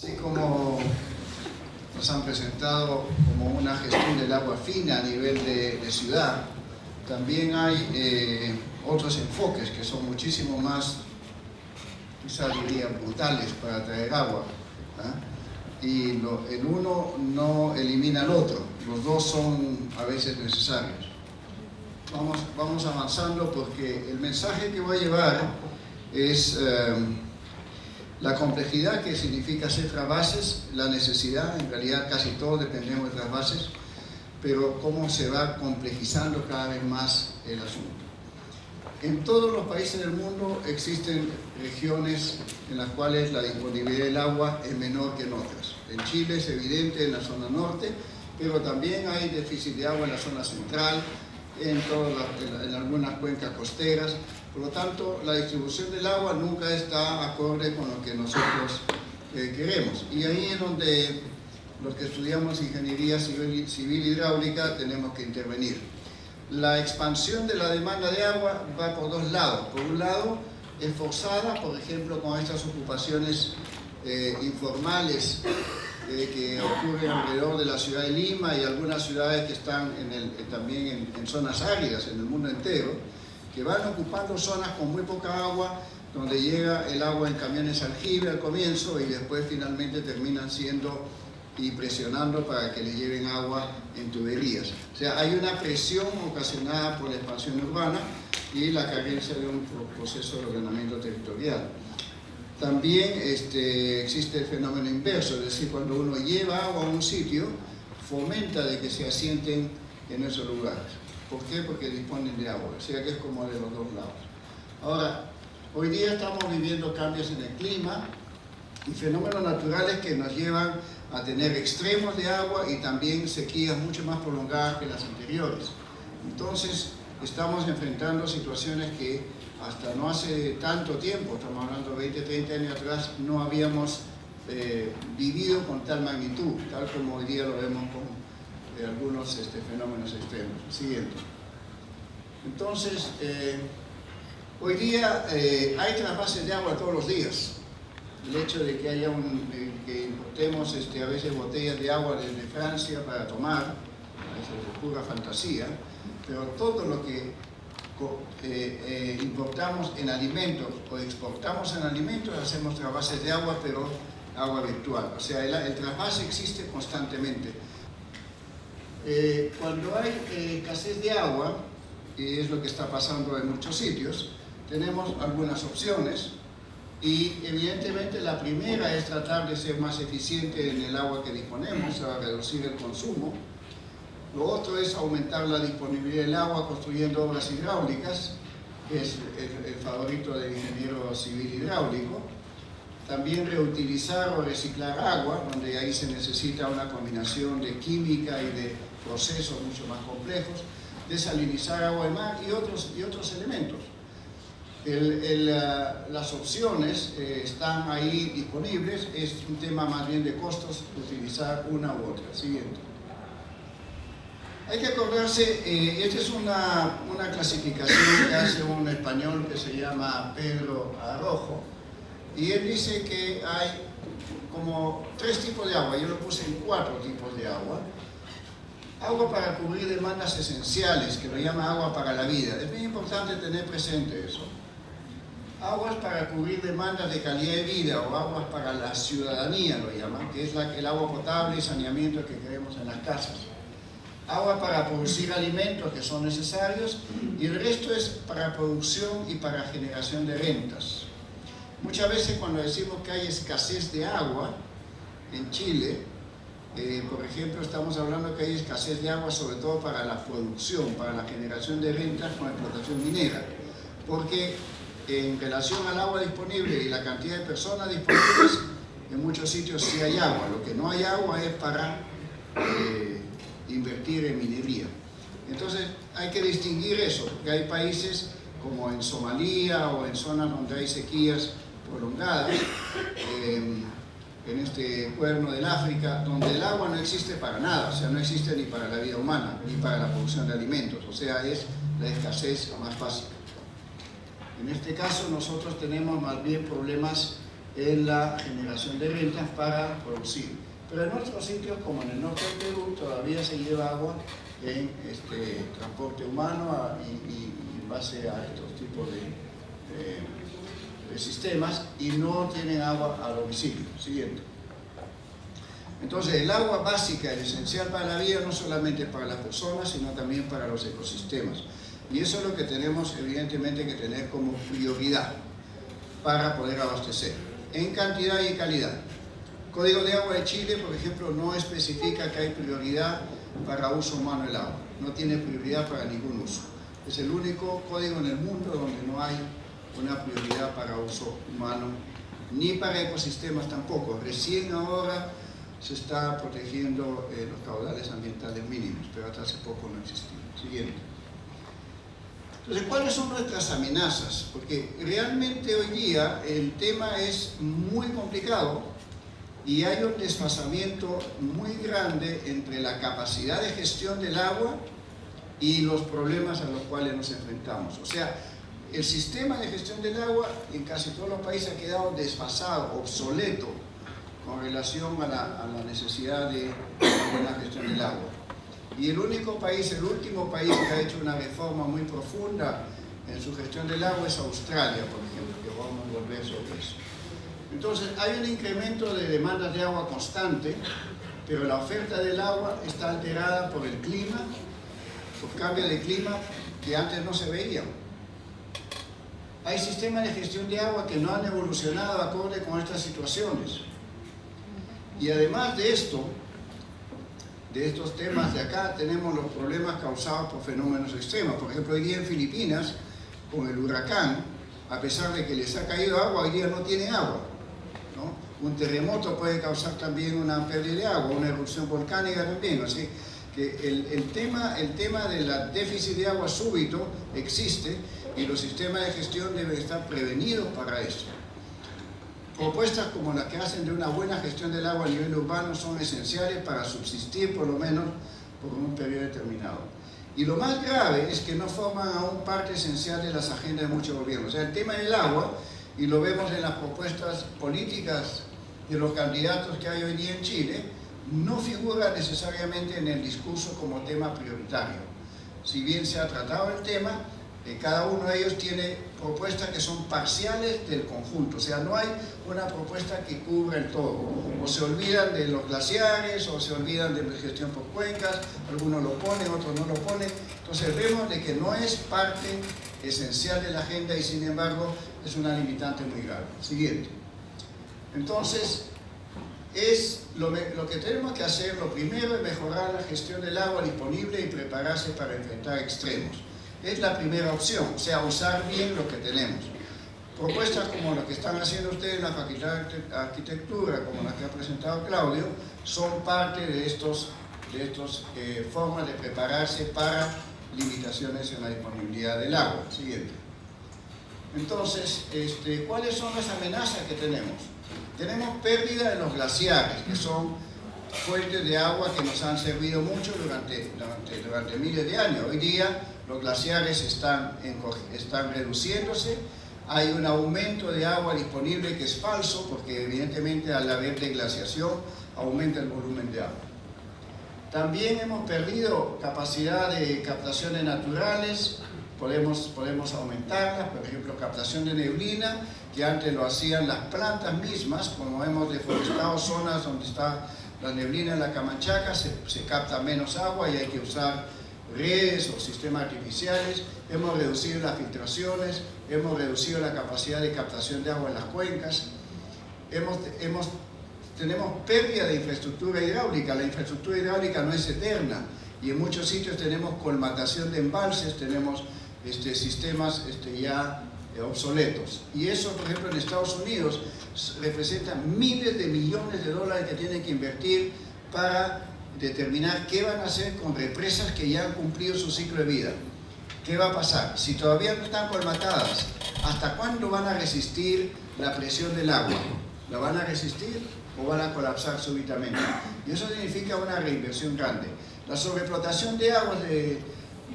Así como nos han presentado como una gestión del agua fina a nivel de ciudad, también hay otros enfoques que son muchísimo más, quizás diría, brutales para traer agua, ¿eh? Y el uno no elimina al otro, los dos son a veces necesarios. Vamos avanzando porque el mensaje que voy a llevar es la complejidad que significa hacer trasvases, la necesidad, en realidad casi todos dependemos de trasvases, pero cómo se va complejizando cada vez más el asunto. En todos los países del mundo existen regiones en las cuales la disponibilidad del agua es menor que en otras. En Chile es evidente en la zona norte, pero también hay déficit de agua en la zona central, en algunas cuencas costeras. Por lo tanto, la distribución del agua nunca está acorde con lo que nosotros queremos. Y ahí es donde los que estudiamos ingeniería civil hidráulica tenemos que intervenir. La expansión de la demanda de agua va por dos lados. Por un lado, es forzada, por ejemplo, con estas ocupaciones informales que ocurren alrededor de la ciudad de Lima y algunas ciudades que están también en zonas áridas en el mundo entero, que van ocupando zonas con muy poca agua, donde llega el agua en camiones aljibe al comienzo y después finalmente terminan siendo y presionando para que le lleven agua en tuberías. O sea, hay una presión ocasionada por la expansión urbana y la carencia de un proceso de ordenamiento territorial. También existe el fenómeno inverso, es decir, cuando uno lleva agua a un sitio, fomenta de que se asienten en esos lugares. ¿Por qué? Porque disponen de agua, o sea que es como de los dos lados. Ahora, hoy día estamos viviendo cambios en el clima y fenómenos naturales que nos llevan a tener extremos de agua y también sequías mucho más prolongadas que las anteriores. Entonces, estamos enfrentando situaciones que hasta no hace tanto tiempo, estamos hablando de 20, 30 años atrás, no habíamos vivido con tal magnitud, tal como hoy día lo vemos con algunos fenómenos extremos. Siguiente. Entonces, hoy día hay trasvases de agua todos los días. El hecho de que haya que importemos a veces botellas de agua desde Francia para tomar, es pura fantasía, pero todo lo que importamos en alimentos o exportamos en alimentos, hacemos trasvases de agua, pero agua virtual. O sea, el trasvase existe constantemente. Cuando hay escasez de agua, y es lo que está pasando en muchos sitios, tenemos algunas opciones y evidentemente la primera es tratar de ser más eficiente en el agua que disponemos, a reducir el consumo. Lo otro es aumentar la disponibilidad del agua construyendo obras hidráulicas, que es el favorito del ingeniero civil hidráulico. También reutilizar o reciclar agua, donde ahí se necesita una combinación de química y de procesos mucho más complejos. Desalinizar agua de mar y otros elementos. Las opciones están ahí disponibles, es un tema más bien de costos utilizar una u otra. Siguiente. Hay que acordarse, esta es una clasificación que hace un español que se llama Pedro Arrojo, y él dice que hay como 3 tipos de agua, yo lo puse en 4 tipos de agua. Agua para cubrir demandas esenciales, que lo llama agua para la vida. Es muy importante tener presente eso. Aguas para cubrir demandas de calidad de vida o aguas para la ciudadanía, lo llaman, que es el agua potable y saneamiento que queremos en las casas. Agua para producir alimentos que son necesarios y el resto es para producción y para generación de rentas. Muchas veces cuando decimos que hay escasez de agua en Chile, por ejemplo, estamos hablando que hay escasez de agua sobre todo para la producción, para la generación de rentas con explotación minera, porque en relación al agua disponible y la cantidad de personas disponibles, en muchos sitios sí hay agua. Lo que no hay agua es para invertir en minería. Entonces hay que distinguir eso, porque hay países como en Somalia o en zonas donde hay sequías prolongadas, en este cuerno del África, donde el agua no existe para nada, o sea, no existe ni para la vida humana, ni para la producción de alimentos, o sea, es la escasez más básica. En este caso nosotros tenemos más bien problemas en la generación de rentas para producir. Pero en otros sitios, como en el norte del Perú, todavía se lleva agua en transporte humano y en base a estos tipos de sistemas, y no tienen agua a domicilio. Siguiente. Entonces, el agua básica y esencial para la vida no solamente para las personas, sino también para los ecosistemas. Y eso es lo que tenemos, evidentemente, que tener como prioridad para poder abastecer, en cantidad y calidad. Código de Agua de Chile, por ejemplo, no especifica que hay prioridad para uso humano del agua. No tiene prioridad para ningún uso. Es el único código en el mundo donde no hay una prioridad para uso humano, ni para ecosistemas tampoco. Recién ahora se está protegiendo los caudales ambientales mínimos, pero hasta hace poco no existía. Siguiente. Entonces, ¿cuáles son nuestras amenazas? Porque realmente hoy día el tema es muy complicado y hay un desfasamiento muy grande entre la capacidad de gestión del agua y los problemas a los cuales nos enfrentamos. O sea, el sistema de gestión del agua en casi todos los países ha quedado desfasado, obsoleto, con relación a la necesidad de una buena gestión del agua. Y el último país que ha hecho una reforma muy profunda en su gestión del agua es Australia, por ejemplo, que vamos a volver sobre eso. Entonces, hay un incremento de demandas de agua constante, pero la oferta del agua está alterada por el clima, por cambio de clima que antes no se veían. Hay sistemas de gestión de agua que no han evolucionado acorde con estas situaciones. Y además de esto, de estos temas de acá, tenemos los problemas causados por fenómenos extremos. Por ejemplo, hoy día en Filipinas, con el huracán, a pesar de que les ha caído agua, hoy día no tienen agua, ¿no? Un terremoto puede causar también una pérdida de agua, una erupción volcánica también. Así que el tema del déficit de agua súbito existe y los sistemas de gestión deben estar prevenidos para eso. Propuestas como las que hacen de una buena gestión del agua a nivel urbano son esenciales para subsistir por lo menos por un periodo determinado. Y lo más grave es que no forman aún parte esencial de las agendas de muchos gobiernos. O sea, el tema del agua, y lo vemos en las propuestas políticas de los candidatos que hay hoy día en Chile, no figura necesariamente en el discurso como tema prioritario. Si bien se ha tratado el tema, cada uno de ellos tiene propuestas que son parciales del conjunto, o sea, no hay una propuesta que cubra el todo. O se olvidan de los glaciares, o se olvidan de la gestión por cuencas, algunos lo ponen, otros no lo ponen. Entonces vemos de que no es parte esencial de la agenda y sin embargo es una limitante muy grave. Siguiente. Entonces, lo que tenemos que hacer, lo primero es mejorar la gestión del agua disponible y prepararse para enfrentar extremos. Es la primera opción, o sea, usar bien lo que tenemos. Propuestas como las que están haciendo ustedes en la Facultad de Arquitectura, como las que ha presentado Claudio, son parte de estos formas de prepararse para limitaciones en la disponibilidad del agua. Siguiente. Entonces, ¿cuáles son las amenazas que tenemos? Tenemos pérdida de los glaciares, que son fuentes de agua que nos han servido mucho durante miles de años. Hoy día los glaciares están reduciéndose, hay un aumento de agua disponible que es falso, porque evidentemente al haber deglaciación aumenta el volumen de agua. También hemos perdido capacidad de captaciones naturales, podemos aumentarlas, por ejemplo, captación de neblina, que antes lo hacían las plantas mismas, como hemos deforestado zonas donde está la neblina en la Camanchaca, se capta menos agua y hay que usar redes o sistemas artificiales. Hemos reducido las filtraciones, hemos reducido la capacidad de captación de agua en las cuencas, tenemos pérdida de infraestructura hidráulica. La infraestructura hidráulica no es eterna y en muchos sitios tenemos colmatación de embalses, tenemos sistemas ya obsoletos. Y eso, por ejemplo, en Estados Unidos representa miles de millones de dólares que tienen que invertir para determinar qué van a hacer con represas que ya han cumplido su ciclo de vida. ¿Qué va a pasar? Si todavía no están colmatadas, ¿hasta cuándo van a resistir la presión del agua? ¿La van a resistir o van a colapsar súbitamente? Y eso significa una reinversión grande. La sobreexplotación de aguas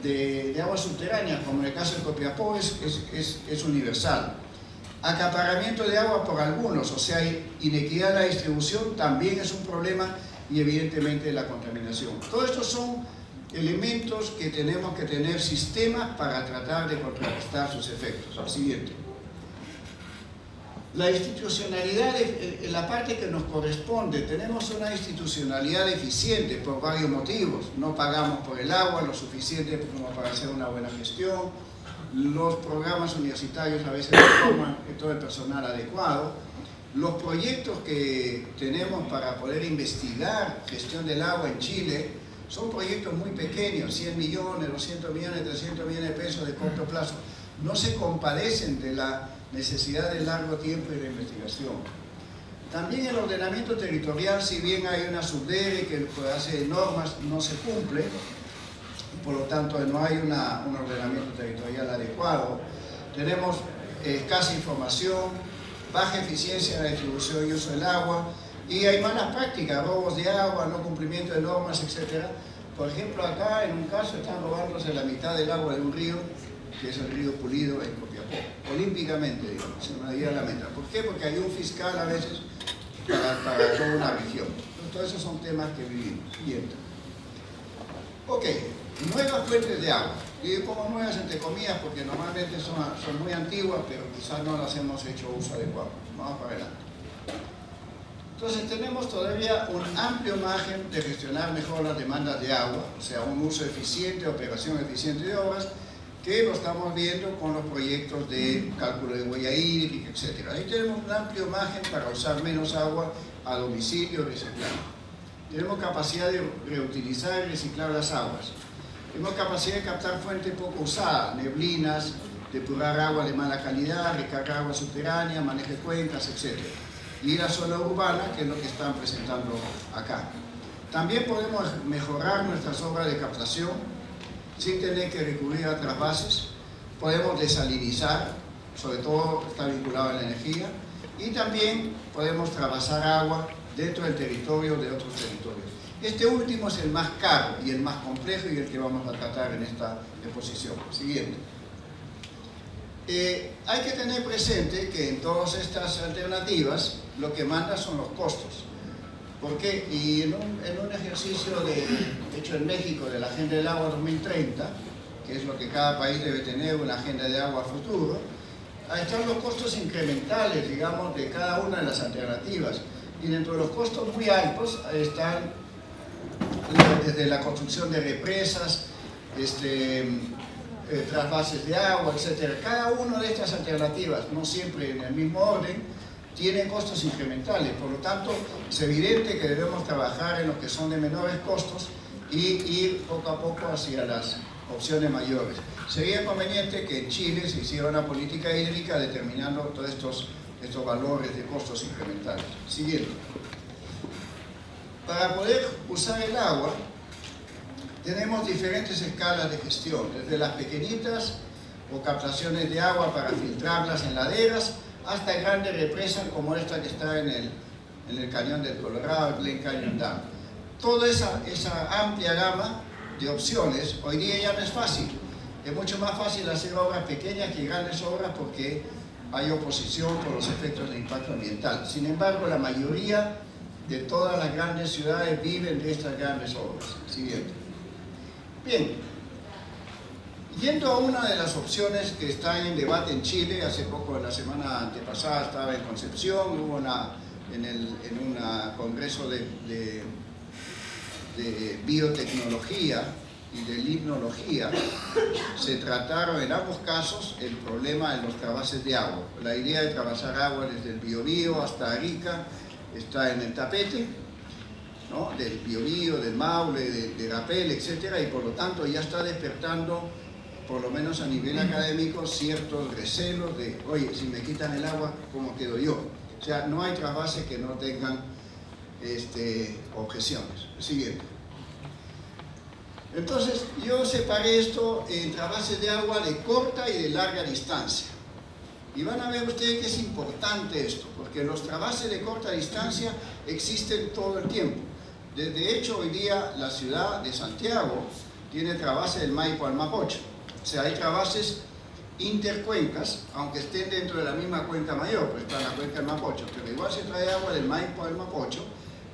de aguas subterráneas, como en el caso de Copiapó, es universal. Acaparamiento de agua por algunos, o sea, inequidad en la distribución también es un problema, y evidentemente la contaminación. Todos estos son elementos que tenemos que tener sistemas para tratar de contrarrestar sus efectos. Al siguiente. La institucionalidad, en la parte que nos corresponde, tenemos una institucionalidad deficiente por varios motivos. No pagamos por el agua lo suficiente como para hacer una buena gestión. Los programas universitarios a veces no forman todo el personal adecuado. Los proyectos que tenemos para poder investigar gestión del agua en Chile son proyectos muy pequeños, 100 millones, 200 millones, 300 millones de pesos de corto plazo. No se compadecen de la necesidad de largo tiempo y de investigación. También el ordenamiento territorial, si bien hay una subdere que hace normas, no se cumple, por lo tanto no hay un ordenamiento territorial adecuado. Tenemos escasa información, baja eficiencia en la distribución y uso del agua, y hay malas prácticas, robos de agua, no cumplimiento de normas, etc. Por ejemplo, acá en un caso están robándose la mitad del agua de un río, que es el río Pulido en Copiapó, olímpicamente, digamos, se me dio la meta. ¿Por qué? Porque hay un fiscal a veces para toda una región. Entonces, todos esos son temas que vivimos. Siguiente. Ok, nuevas fuentes de agua. Y como nuevas entre comillas, porque normalmente son muy antiguas, pero quizás no las hemos hecho uso adecuado. Vamos para adelante. Entonces tenemos todavía un amplio margen de gestionar mejor las demandas de agua, o sea, un uso eficiente, operación eficiente de obras, que lo estamos viendo con los proyectos de cálculo de huella hídrica, etc. Ahí tenemos un amplio margen para usar menos agua a domicilio, reciclar. Tenemos capacidad de reutilizar y reciclar las aguas. Tenemos capacidad de captar fuentes poco usadas, neblinas, depurar agua de mala calidad, recargar agua subterránea, manejo de cuencas, etc. Y la zona urbana, que es lo que están presentando acá. También podemos mejorar nuestras obras de captación sin tener que recurrir a trasvases. Podemos desalinizar, sobre todo está vinculado a la energía, y también podemos trasvasar agua dentro del territorio de otros territorios. Este último es el más caro y el más complejo y el que vamos a tratar en esta exposición. Siguiente. Hay que tener presente que en todas estas alternativas lo que manda son los costos. ¿Por qué? Y en un ejercicio hecho en México de la Agenda del Agua 2030, que es lo que cada país debe tener, una agenda de agua a futuro, ahí están los costos incrementales, digamos, de cada una de las alternativas. Y dentro de los costos muy altos están desde la construcción de represas, trasvases de agua, etc. Cada una de estas alternativas, no siempre en el mismo orden, tiene costos incrementales. Por lo tanto, es evidente que debemos trabajar en los que son de menores costos y ir poco a poco hacia las opciones mayores. Sería conveniente que en Chile se hiciera una política hídrica determinando todos estos valores de costos incrementales. Siguiente. Para poder usar el agua, tenemos diferentes escalas de gestión, desde las pequeñitas o captaciones de agua para filtrarlas en laderas, hasta grandes represas como esta que está en el cañón del Colorado, el Glen Canyon Dam. Toda esa amplia gama de opciones, hoy día ya no es fácil. Es mucho más fácil hacer obras pequeñas que grandes obras porque hay oposición por los efectos de impacto ambiental. Sin embargo, la mayoría de todas las grandes ciudades viven de estas grandes obras. Siguiente. Bien, yendo a una de las opciones que está en debate en Chile, hace poco, la semana antepasada estaba en Concepción, hubo en un congreso de biotecnología y de limnología, se trataron en ambos casos el problema de los trasvases de agua. La idea de trasvasar agua desde el Biobío hasta Arica está en el tapete, ¿no? Del Biobío, del Maule, de Rapel, etc. Y por lo tanto ya está despertando, por lo menos a nivel académico, ciertos recelos de, oye, si me quitan el agua, ¿cómo quedo yo? O sea, no hay trasvases que no tengan objeciones. Siguiente. Entonces, yo separé esto en trasvases de agua de corta y de larga distancia. Y van a ver ustedes que es importante esto, porque los trasvases de corta distancia existen todo el tiempo. De hecho, hoy día la ciudad de Santiago tiene trasvase del Maipo al Mapocho. O sea, hay trasvases intercuencas, aunque estén dentro de la misma cuenca mayor, pues está en la cuenca del Mapocho, pero igual se trae agua del Maipo al Mapocho,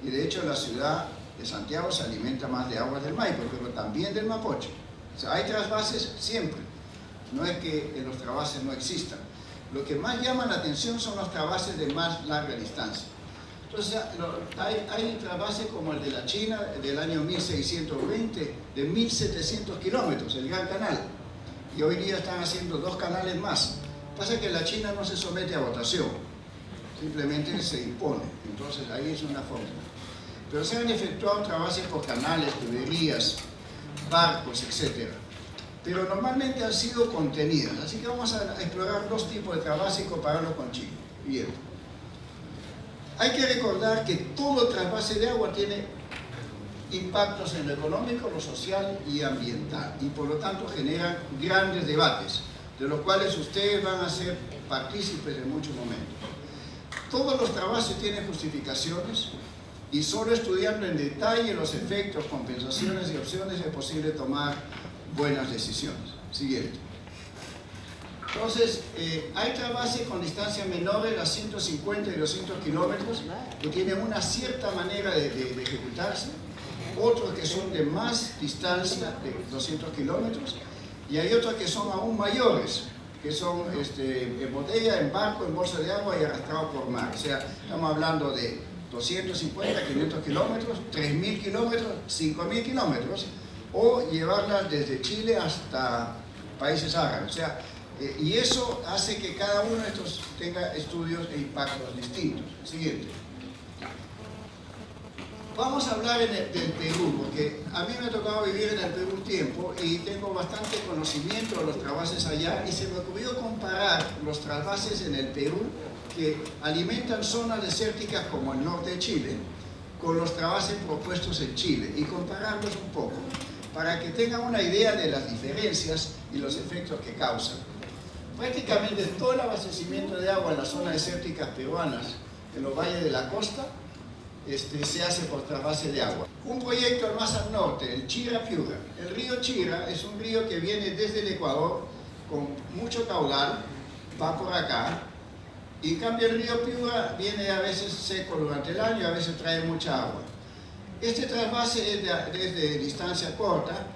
y de hecho la ciudad de Santiago se alimenta más de aguas del Maipo, pero también del Mapocho. O sea, hay trasvases siempre, no es que los trasvases no existan. Lo que más llama la atención son los trasvases de más larga distancia. Entonces hay trasvases como el de la China del año 1620, de 1700 kilómetros, el Gran Canal. Y hoy día están haciendo 2 canales más. Pasa que la China no se somete a votación, simplemente se impone. Entonces ahí es una forma. Pero se han efectuado trasvases por canales, tuberías, barcos, etc. Pero normalmente han sido contenidas. Así que vamos a explorar 2 tipos de trasvases y compararlos con Chile. Bien. Hay que recordar que todo trasvase de agua tiene impactos en lo económico, lo social y ambiental, y por lo tanto generan grandes debates, de los cuales ustedes van a ser partícipes en muchos momentos. Todos los trasvases tienen justificaciones, y solo estudiando en detalle los efectos, compensaciones y opciones es posible tomar buenas decisiones. Siguiente. Entonces, hay trasvases con distancias menores a 150 y 200 kilómetros que tienen una cierta manera de ejecutarse, otros que son de más distancia, de 200 kilómetros, y hay otros que son aún mayores, que son en botella, en barco, en bolsa de agua y arrastrados por mar. O sea, estamos hablando de 250, 500 kilómetros, 3.000 kilómetros, 5.000 kilómetros, o llevarlas desde Chile hasta países árabes. O sea, y eso hace que cada uno de estos tenga estudios e impactos distintos. Siguiente. Vamos a hablar del Perú, porque a mí me ha tocado vivir en el Perú un tiempo y tengo bastante conocimiento de los trasvases allá, y se me ocurrió comparar los trasvases en el Perú que alimentan zonas desérticas como el norte de Chile con los trasvases propuestos en Chile y compararlos un poco para que tengan una idea de las diferencias y los efectos que causan. Prácticamente todo el abastecimiento de agua en las zonas desérticas peruanas, en los valles de la costa, se hace por trasvase de agua. Un proyecto más al norte, el Chira-Piura. El río Chira es un río que viene desde el Ecuador con mucho caudal, va por acá, y en cambio el río Piura viene a veces seco durante el año y a veces trae mucha agua. Este trasvase es de distancia corta,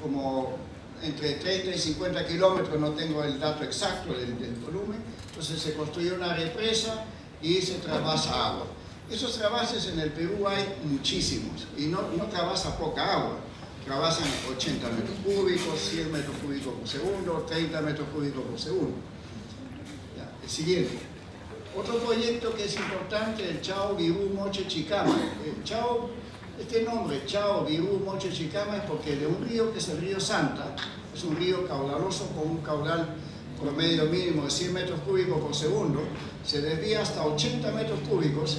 como entre 30 y 50 kilómetros, no tengo el dato exacto del volumen. Entonces se construye una represa y se trasvasa agua. Esos trasvases en el Perú hay muchísimos, y no trasvasa poca agua, trabasan 80 metros cúbicos, 100 metros cúbicos por segundo, 30 metros cúbicos por segundo. Ya, el siguiente. Otro proyecto que es importante, el Chao, Virú, Moche, Chicama. Este nombre, Chao, Virú, Moche, Chicama, es porque de un río que es el río Santa, es un río caudaloso con un caudal promedio mínimo de 100 metros cúbicos por segundo, se desvía hasta 80 metros cúbicos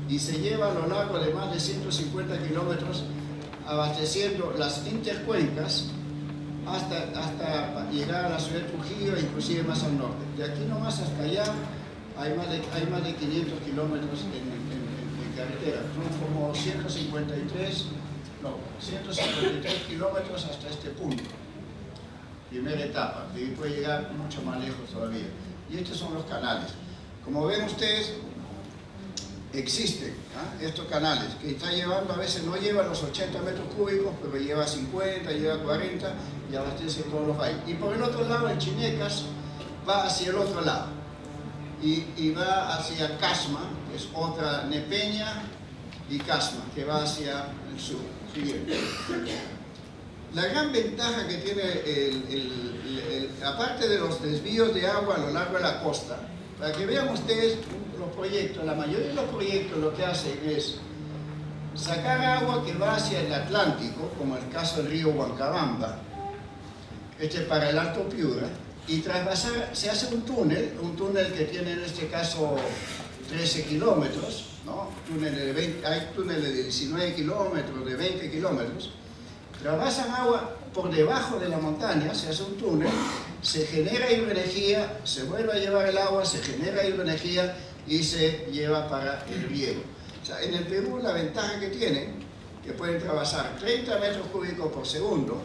y se lleva a lo largo de más de 150 kilómetros abasteciendo las intercuencas hasta llegar a la ciudad de Trujillo e inclusive más al norte. De aquí nomás hasta allá hay más de 500 kilómetros en carretera. Son como 153 kilómetros hasta este punto. Primera etapa, de ahí puede llegar mucho más lejos todavía. Y estos son los canales. Como ven ustedes, existen estos canales que está llevando, a veces no lleva los 80 metros cúbicos, pero lleva 50, lleva 40 y abastece todos los valles. Y por el otro lado, el Chinecas va hacia el otro lado y va hacia Casma, que es otra, Nepeña y Casma, que va hacia el sur. Siguiente. La gran ventaja que tiene, aparte de los desvíos de agua a lo largo de la costa, para que vean ustedes los proyectos, la mayoría de los proyectos lo que hacen es sacar agua que va hacia el Atlántico, como el caso del río Huancabamba, para el Alto Piura, y trasvasar, se hace un túnel que tiene en este caso 13 kilómetros, ¿no? Hay túneles de 19 kilómetros, de 20 kilómetros, trabasan agua por debajo de la montaña, se hace un túnel, se genera hidroenergía, se vuelve a llevar el agua, se genera hidroenergía y se lleva para el riego. O sea, en el Perú la ventaja que tienen, que pueden trasvasar 30 metros cúbicos por segundo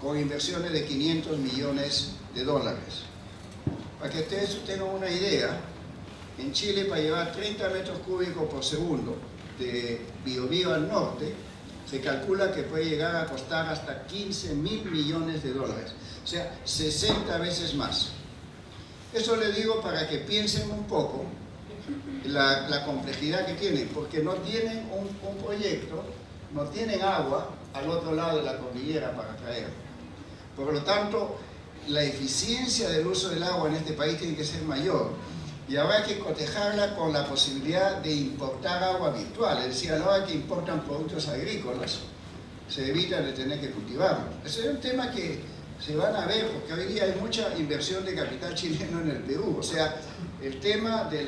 con inversiones de $500 millones. Para que ustedes tengan una idea, en Chile, para llevar 30 metros cúbicos por segundo de Biobío al norte, se calcula que puede llegar a costar hasta 15.000 millones de dólares, o sea, 60 veces más. Eso les digo para que piensen un poco la complejidad que tienen, porque no tienen un proyecto, no tienen agua al otro lado de la cordillera para traer. Por lo tanto, la eficiencia del uso del agua en este país tiene que ser mayor. Y habrá que cotejarla con la posibilidad de importar agua virtual, es decir, a la hora que importan productos agrícolas, se evita de tener que cultivarlos. Ese es un tema que se van a ver, porque hoy día hay mucha inversión de capital chileno en el Perú. O sea, el tema de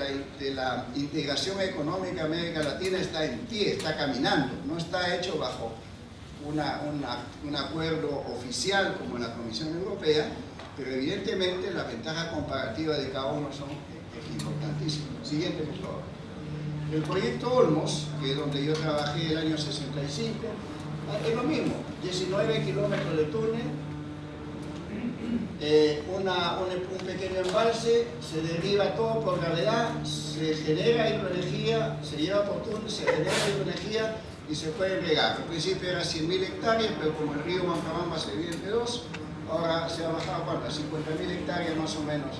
la integración económica América Latina está en pie, está caminando, no está hecho bajo un acuerdo oficial como en la Comisión Europea, pero evidentemente las ventajas comparativas de cada uno son importantísimas. Siguiente, por favor. El proyecto Olmos, que es donde yo trabajé el año 65, es lo mismo, 19 kilómetros de túnel, un pequeño embalse, se deriva todo por gravedad, se genera hidroenergía, se lleva por túnel, se genera hidroenergía y se puede regar. Al principio era 100.000 hectáreas, pero como el río Huancabamba se divide entre dos, ahora se ha bajado a 50.000 hectáreas más o menos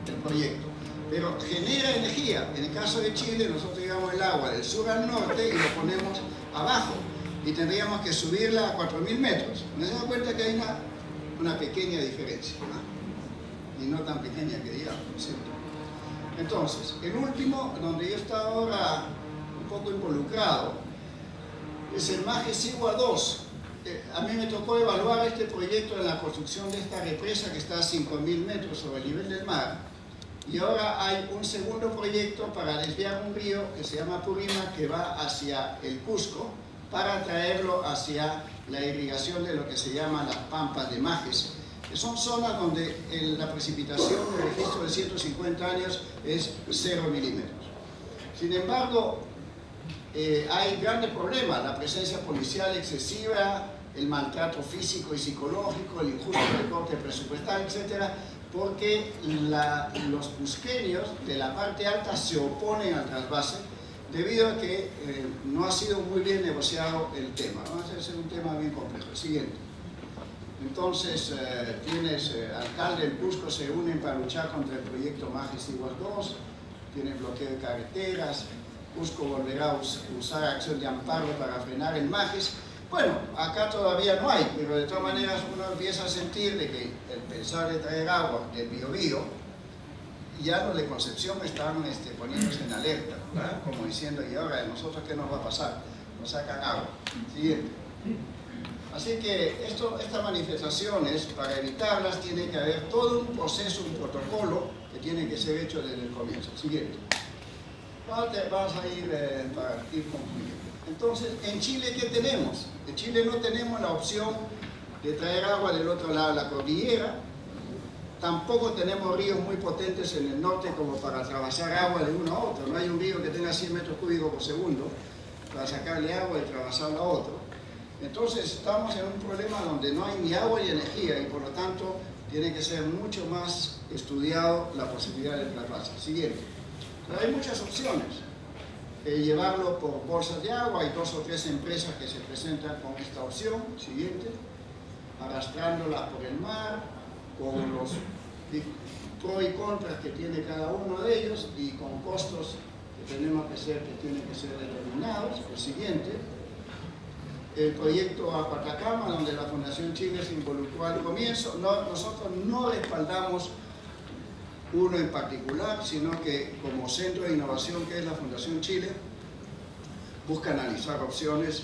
el proyecto. Pero genera energía. En el caso de Chile, nosotros llevamos el agua del sur al norte y lo ponemos abajo. Y tendríamos que subirla a 4.000 metros. ¿Me dan cuenta que hay una pequeña diferencia? ¿No? Y no tan pequeña que digamos, ¿cierto? Entonces, el último, donde yo estoy ahora un poco involucrado, es el Maje Sigua 2. A mí me tocó evaluar este proyecto en la construcción de esta represa que está a 5.000 metros sobre el nivel del mar. Y ahora hay un segundo proyecto para desviar un río que se llama Purímac, que va hacia el Cusco, para traerlo hacia la irrigación de lo que se llaman las pampas de Majes, que son zonas donde la precipitación del registro de 150 años es 0 milímetros. Sin embargo, hay grandes problemas, la presencia policial excesiva, el maltrato físico y psicológico, el injusto recorte presupuestal, etc., porque los cusqueños de la parte alta se oponen al trasvase debido a que no ha sido muy bien negociado el tema. Vamos a hacer un tema bien complejo. Siguiente. Entonces, tienes alcalde del Cusco se unen para luchar contra el proyecto Maje Sigua 2, tienes bloqueo de carreteras, Cusco volverá a usar acción de amparo para frenar el Majes. Bueno, acá todavía no hay, pero de todas maneras uno empieza a sentir de que el pensar de traer agua del Biobío, ya los de Concepción están poniéndose en alerta, ¿verdad? Como diciendo, ¿y ahora de nosotros qué nos va a pasar? Nos sacan agua. Siguiente. Así que estas manifestaciones, para evitarlas, tiene que haber todo un proceso, un protocolo que tiene que ser hecho desde el comienzo. Siguiente. Vamos a ir para ir concluyendo. Entonces, en Chile, ¿qué tenemos? En Chile no tenemos la opción de traer agua del otro lado de la cordillera. Tampoco tenemos ríos muy potentes en el norte como para atravesar agua de uno a otro. No hay un río que tenga 100 metros cúbicos por segundo para sacarle agua y atravesarlo a otro. Entonces, estamos en un problema donde no hay ni agua ni energía y por lo tanto tiene que ser mucho más estudiado la posibilidad del trasvase. Siguiente. Pero hay muchas opciones. Llevarlo por bolsas de agua, hay 2 o 3 empresas que se presentan con esta opción. Siguiente. Arrastrándolas por el mar, con los pros y contras que tiene cada uno de ellos y con costos que tienen que ser determinados. El siguiente. El proyecto Apatacama, donde la Fundación Chile se involucró al comienzo. Nosotros no respaldamos uno en particular, sino que como centro de innovación que es la Fundación Chile, busca analizar opciones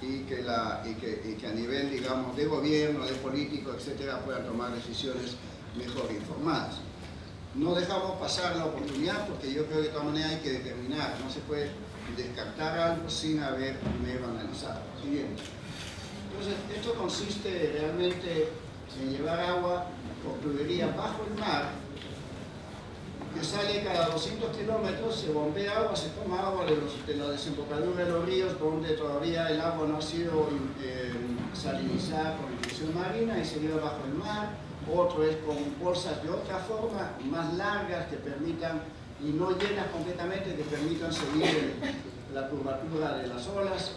y que a nivel, digamos, de gobierno, de político, etcétera, puedan tomar decisiones mejor informadas. No dejamos pasar la oportunidad porque yo creo que de todas maneras hay que determinar, no se puede descartar algo sin haber primero analizado. Siguiente. Entonces, esto consiste realmente en llevar agua por tubería bajo el mar que sale cada 200 kilómetros, se bombea agua, se toma agua de la desembocadura de los ríos donde todavía el agua no ha sido salinizada por inyección marina y se lleva bajo el mar. Otro es con bolsas de otra forma, más largas que permitan, y no llenas completamente, que permitan seguir la curvatura de las olas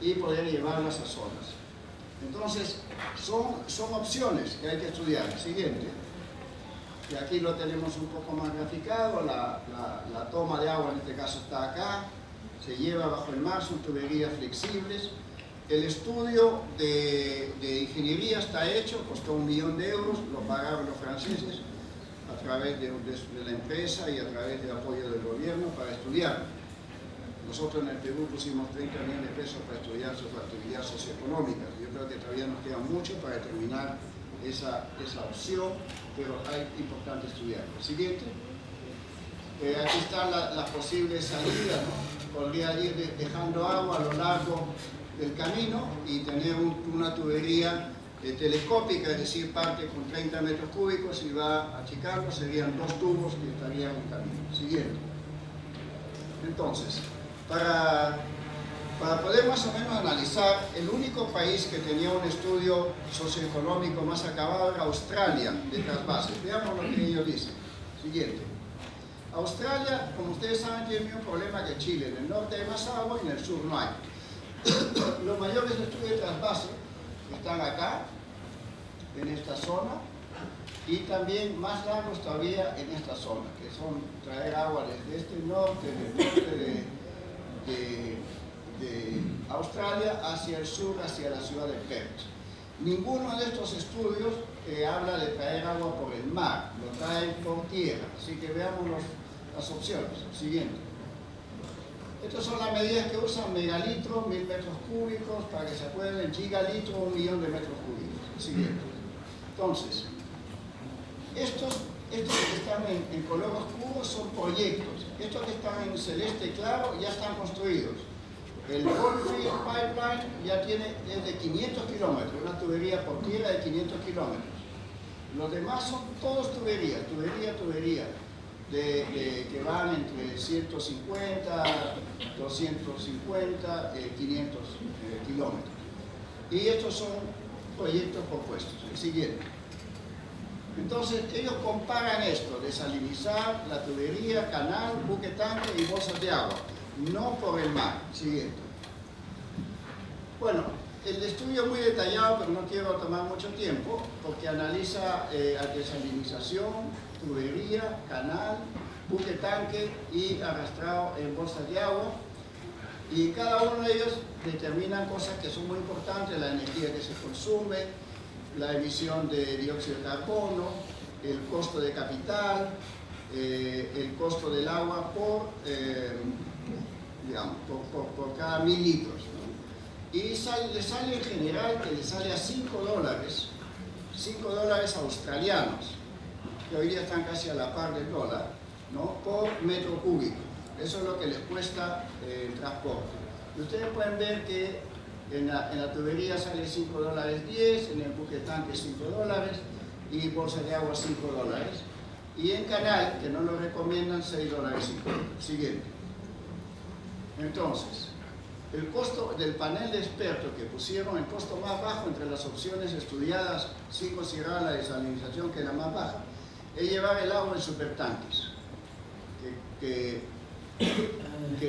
y poder llevarlas a zonas. Entonces, son opciones que hay que estudiar. Siguiente. Y aquí lo tenemos un poco más graficado, la toma de agua en este caso está acá, se lleva bajo el mar, son tuberías flexibles. El estudio de ingeniería está hecho, costó €1 millón, lo pagaron los franceses a través de la empresa y a través del apoyo del gobierno para estudiar. Nosotros en el Perú pusimos 30 millones de pesos para estudiar su factibilidad socioeconómica. Yo creo que todavía nos queda mucho para determinar esa opción, pero es importante estudiar. Siguiente. Aquí están las posibles salidas, ¿no? Podría ir dejando agua a lo largo del camino y tener una tubería telescópica, es decir, parte con 30 metros cúbicos y va achicando, serían 2 tubos que estarían en camino. Siguiente. Entonces, para poder más o menos analizar, el único país que tenía un estudio socioeconómico más acabado era Australia, de trasvases. Veamos lo que ellos dicen. Siguiente. Australia, como ustedes saben, tiene el mismo problema que Chile. En el norte hay más agua y en el sur no hay. Los mayores estudios de trasvase están acá, en esta zona, y también más largos todavía en esta zona, que son traer agua desde del norte de Australia hacia el sur, hacia la ciudad de Perth. Ninguno de estos estudios habla de traer agua por el mar, lo traen por tierra. Así que veamos las opciones. Siguiente. Estas son las medidas que usan: megalitro, 1000 metros cúbicos, para que se acuerden, gigalitro, 1 millón de metros cúbicos. Siguiente. Entonces, estos que están en color oscuro son proyectos. Estos que están en celeste claro ya están construidos. El Goldfield Pipeline ya tiene desde 500 kilómetros, una tubería por tierra de 500 kilómetros. Los demás son todos tubería, que van entre 150, 250, 500 kilómetros. Y estos son proyectos propuestos. El siguiente. Entonces, ellos comparan esto: desalinizar, la tubería, canal, buque tanque y bolsas de agua, no por el mar. Siguiente. Bueno, el estudio es muy detallado, pero no quiero tomar mucho tiempo, porque analiza desalinización, tubería, canal, buque tanque y arrastrado en bolsas de agua. Y cada uno de ellos determinan cosas que son muy importantes: la energía que se consume, la emisión de dióxido de carbono, el costo de capital, el costo del agua por cada 1000 litros, ¿no? Y le sale en general que le sale a $5 australianos, que hoy día están casi a la par del dólar, ¿no?, por metro cúbico. Eso es lo que les cuesta el transporte. Y ustedes pueden ver que en la tubería sale $5.10, en el buque tanque $5 y bolsa de agua $5. Y en canal, que no lo recomiendan, $6.50. Siguiente. Entonces, el costo del panel de expertos que pusieron el costo más bajo entre las opciones estudiadas, sin considerar la desalinización, que era más baja, es llevar el agua en supertanques, que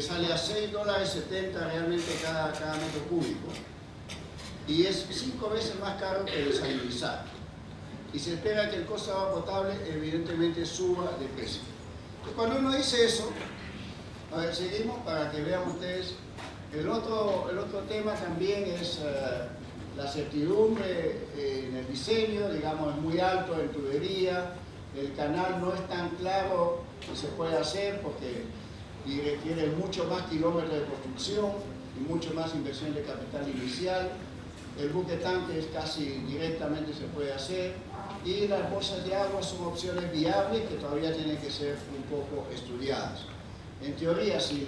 sale a $6.70 realmente cada metro cúbico, y es 5 veces más caro que desalinizar. Y se espera que el costo de agua potable evidentemente suba de precio. Entonces, cuando uno dice eso, a ver, seguimos para que vean ustedes. El otro tema también es la certidumbre en el diseño, digamos, es muy alto en tubería. El canal no es tan claro que se puede hacer porque requiere mucho más kilómetros de construcción y mucho más inversión de capital inicial. El buque tanque es casi directamente se puede hacer, y las bolsas de agua son opciones viables que todavía tienen que ser un poco estudiadas. En teoría, si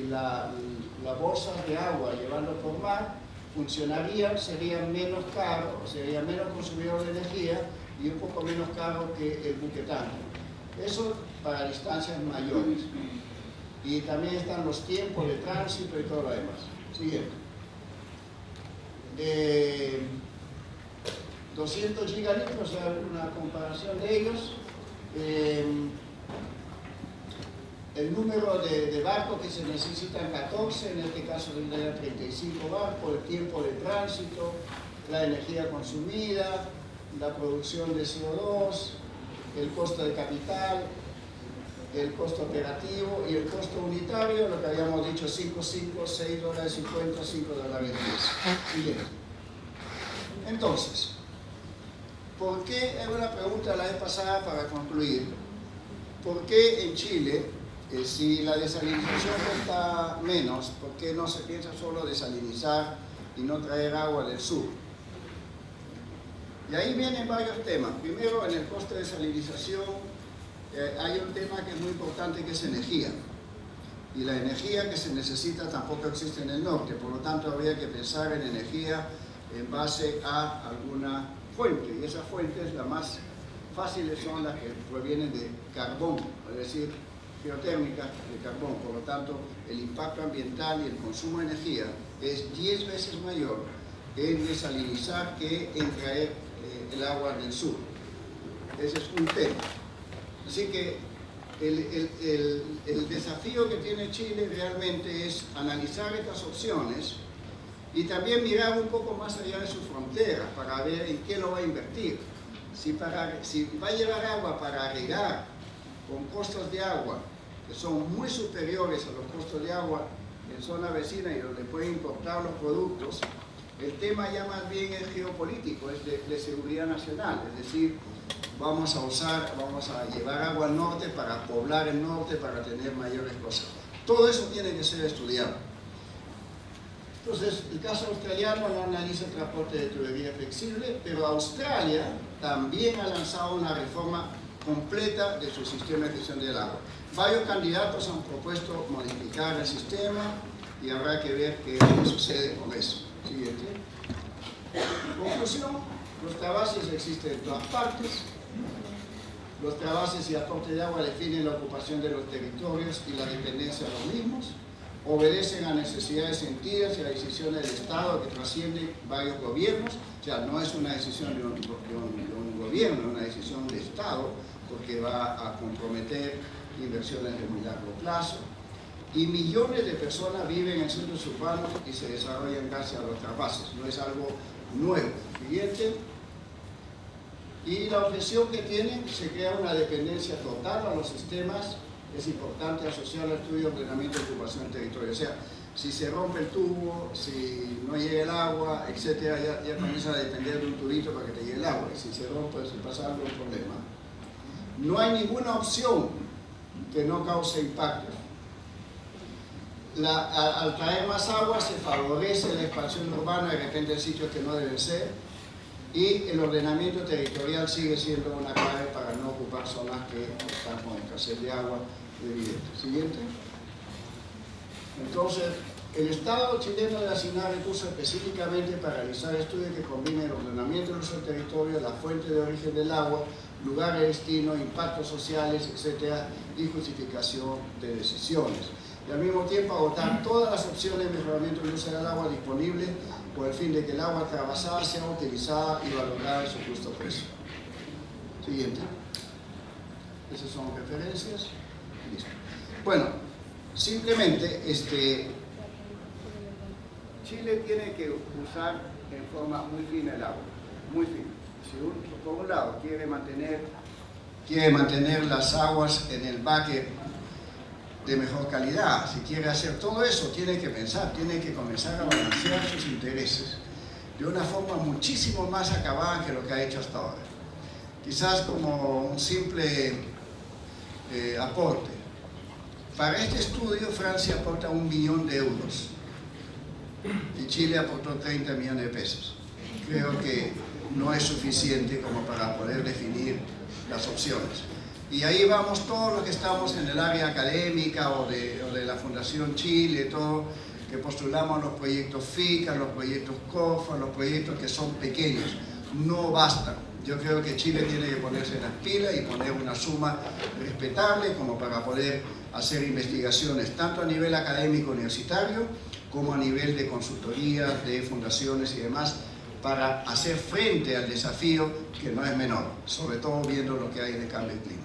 las bolsas de agua llevando por mar funcionarían, serían menos caro, sería menos consumidor de energía y un poco menos caro que el buque tanque. Eso para distancias mayores. Y también están los tiempos de tránsito y todo lo demás. Siguiente. 200 gigalitros, o sea, una comparación de ellos. El número de barcos que se necesitan 14, en este caso tendría 35 barcos, el tiempo de tránsito, la energía consumida, la producción de CO2, el costo de capital, el costo operativo y el costo unitario, lo que habíamos dicho, 5.5, $6.50, $5.10. Bien. Entonces, ¿por qué? Era una pregunta la vez pasada para concluir. ¿Por qué en Chile, si la desalinización cuesta menos, por qué no se piensa solo desalinizar y no traer agua del sur? Y ahí vienen varios temas. Primero, en el coste de desalinización hay un tema que es muy importante, que es energía. Y la energía que se necesita tampoco existe en el norte, por lo tanto habría que pensar en energía en base a alguna fuente, y esas fuentes, las más fáciles, son las que provienen de carbón, es decir, geotérmicas de carbón. Por lo tanto, el impacto ambiental y el consumo de energía es 10 veces mayor en desalinizar que en traer el agua del sur. Ese es un tema. Así que el desafío que tiene Chile realmente es analizar estas opciones y también mirar un poco más allá de sus fronteras para ver en qué lo va a invertir. Si va a llevar agua para regar con costos de agua que son muy superiores a los costos de agua en zona vecina y donde pueden importar los productos, el tema ya más bien es geopolítico, es de seguridad nacional, es decir, vamos a llevar agua al norte para poblar el norte, para tener mayores cosas. Todo eso tiene que ser estudiado. Entonces, el caso australiano no analiza el transporte de tubería flexible, pero Australia también ha lanzado una reforma completa de su sistema de gestión del agua. Varios candidatos han propuesto modificar el sistema y habrá que ver qué sucede con eso. Siguiente. Conclusión, los trasvases existen en todas partes. Los trasvases y aporte de agua definen la ocupación de los territorios y la dependencia de los mismos. Obedecen a necesidades sentidas y a decisiones del Estado que trascienden varios gobiernos. O sea, no es una decisión de un gobierno, es una decisión de Estado, porque va a comprometer inversiones de muy largo plazo. Y millones de personas viven en centros urbanos y se desarrollan gracias a los trasvases. No es algo nuevo. Siguiente. Y la objeción que tienen, se crea una dependencia total a los sistemas. Es importante asociar al estudio de ordenamiento y ocupación del territorio. O sea, si se rompe el tubo, si no llega el agua, etcétera, ya comienza a depender de un tubito para que te llegue el agua. Y si se rompe, si pasa algún problema. No hay ninguna opción que no cause impactos. Al traer más agua se favorece la expansión urbana de repente en sitios que no deben ser, y el ordenamiento territorial sigue siendo una clave para no ocupar zonas que están con escasez de agua evidente. Siguiente. Entonces, el Estado chileno debe asignar recursos específicamente para realizar estudios que combinen el ordenamiento del uso del territorio, la fuente de origen del agua, lugar de destino, impactos sociales, etcétera, y justificación de decisiones. Y al mismo tiempo agotar todas las opciones de mejoramiento del uso del agua disponibles con el fin de que el agua trasvasada sea utilizada y valorada en su justo precio. Siguiente. Esas son referencias. Listo. Bueno, simplemente Chile tiene que usar en forma muy fina el agua, muy fina. Si por un lado quiere mantener las aguas en el bucket de mejor calidad, si quiere hacer todo eso, tiene que pensar, tiene que comenzar a balancear sus intereses de una forma muchísimo más acabada que lo que ha hecho hasta ahora. Quizás como un simple aporte. Para este estudio, Francia aporta 1 billón de euros y Chile aportó 30 millones de pesos. Creo que no es suficiente como para poder definir las opciones. Y ahí vamos todos los que estamos en el área académica o de la Fundación Chile, todo, que postulamos los proyectos FICA, los proyectos COFA, los proyectos que son pequeños. No bastan, Yo creo que Chile tiene que ponerse las pilas y poner una suma respetable como para poder hacer investigaciones tanto a nivel académico universitario como a nivel de consultoría, de fundaciones y demás, para hacer frente al desafío que no es menor, sobre todo viendo lo que hay de cambio de clima.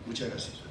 Muchas gracias.